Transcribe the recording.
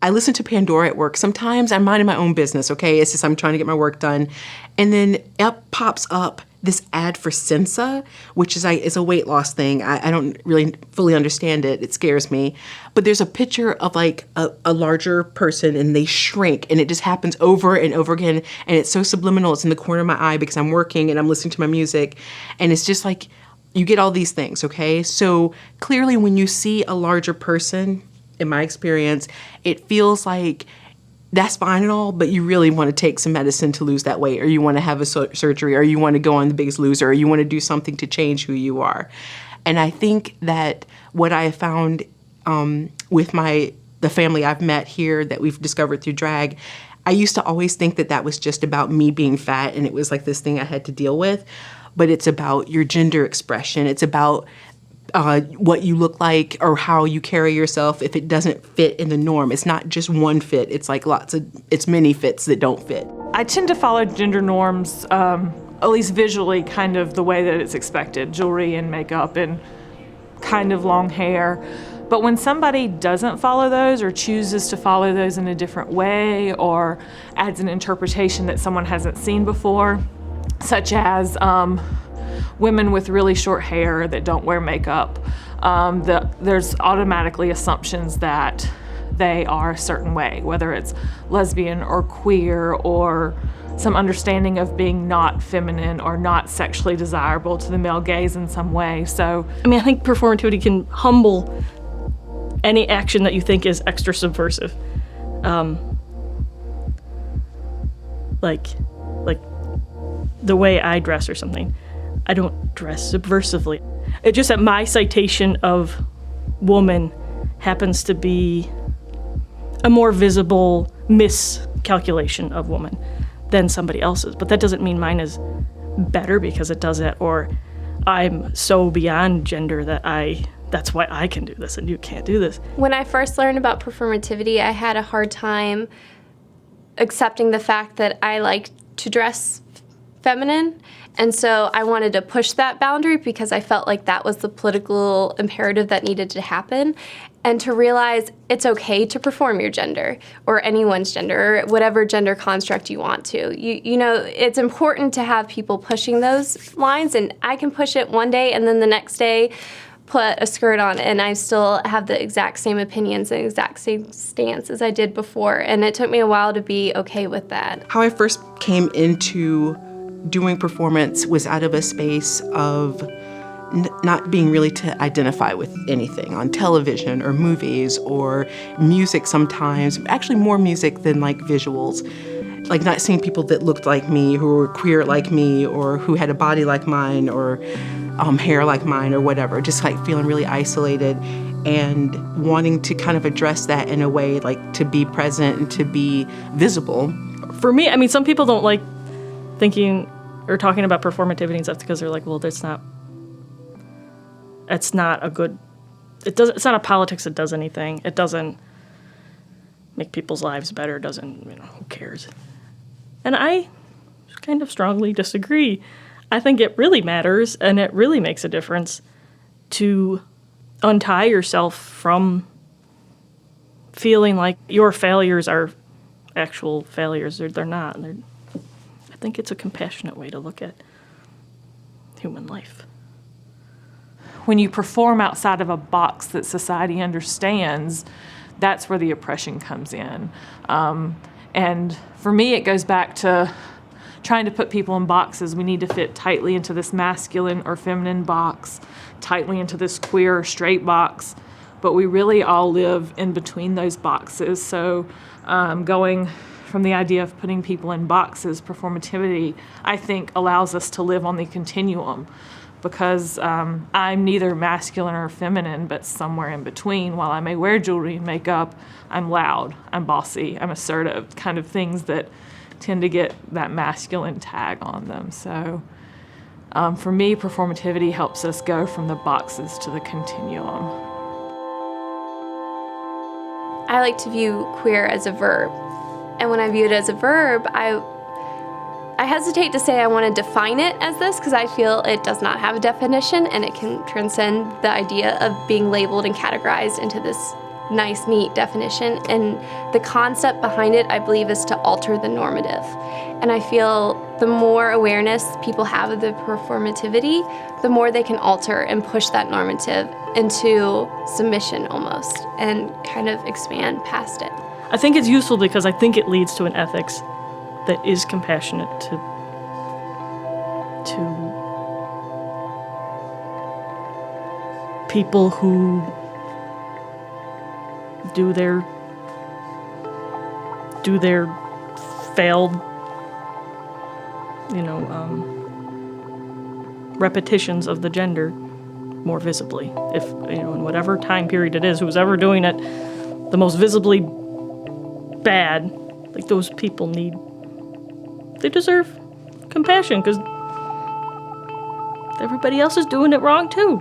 I listen to Pandora at work. Sometimes I'm minding my own business, okay? It's just I'm trying to get my work done. And then up pops up this ad for Sensa, which is a weight loss thing. I don't really fully understand it. It scares me. But there's a picture of like a larger person and they shrink, and it just happens over and over again. And it's so subliminal. It's in the corner of my eye because I'm working and I'm listening to my music. And it's just like, you get all these things, okay? So clearly when you see a larger person, in my experience, it feels like that's fine and all, but you really want to take some medicine to lose that weight, or you want to have a surgery, or you want to go on The Biggest Loser, or you want to do something to change who you are. And I think that what I have found with the family I've met here that we've discovered through drag, I used to always think that that was just about me being fat, and it was like this thing I had to deal with. But it's about your gender expression. It's about what you look like or how you carry yourself if it doesn't fit in the norm. It's not just one fit. It's like it's many fits that don't fit. I tend to follow gender norms, at least visually, kind of the way that it's expected. Jewelry and makeup and kind of long hair. But when somebody doesn't follow those or chooses to follow those in a different way or adds an interpretation that someone hasn't seen before, such as women with really short hair that don't wear makeup, there's automatically assumptions that they are a certain way, whether it's lesbian or queer or some understanding of being not feminine or not sexually desirable to the male gaze in some way. So, I mean, I think performativity can humble any action that you think is extra subversive. Like the way I dress or something. I don't dress subversively. It's just that my citation of woman happens to be a more visible miscalculation of woman than somebody else's. But that doesn't mean mine is better because it does that, or I'm so beyond gender that that's why I can do this and you can't do this. When I first learned about performativity, I had a hard time accepting the fact that I like to dress feminine. And so I wanted to push that boundary because I felt like that was the political imperative that needed to happen. And to realize it's okay to perform your gender or anyone's gender or whatever gender construct you want to. You know, it's important to have people pushing those lines, and I can push it one day and then the next day put a skirt on and I still have the exact same opinions and exact same stance as I did before. And it took me a while to be okay with that. How I first came into doing performance was out of a space of not being really to identify with anything on television or movies or music sometimes, actually more music than like visuals. Like not seeing people that looked like me, who were queer like me, or who had a body like mine, or hair like mine, or whatever. Just like feeling really isolated and wanting to kind of address that in a way like to be present and to be visible. For me, I mean, some people don't like thinking or talking about performativity and stuff because they're like, well, it's not a good, it's not a politics that does anything. It doesn't make people's lives better. It doesn't, who cares? And I kind of strongly disagree. I think it really matters and it really makes a difference to untie yourself from feeling like your failures are actual failures. They're not. I think it's a compassionate way to look at human life. When you perform outside of a box that society understands, that's where the oppression comes in. And for me, it goes back to trying to put people in boxes. We need to fit tightly into this masculine or feminine box, tightly into this queer or straight box, but we really all live in between those boxes. So going from the idea of putting people in boxes, performativity, I think allows us to live on the continuum, because I'm neither masculine or feminine, but somewhere in between. While I may wear jewelry and makeup, I'm loud, I'm bossy, I'm assertive, kind of things that tend to get that masculine tag on them. So for me, performativity helps us go from the boxes to the continuum. I like to view queer as a verb. And when I view it as a verb, I hesitate to say I want to define it as this because I feel it does not have a definition and it can transcend the idea of being labeled and categorized into this nice, neat definition. And the concept behind it, I believe, is to alter the normative. And I feel the more awareness people have of the performativity, the more they can alter and push that normative into submission almost and kind of expand past it. I think it's useful because I think it leads to an ethics that is compassionate to people who do their failed, repetitions of the gender more visibly. If, in whatever time period it is, who's ever doing it the most visibly bad, like those people they deserve compassion because everybody else is doing it wrong too.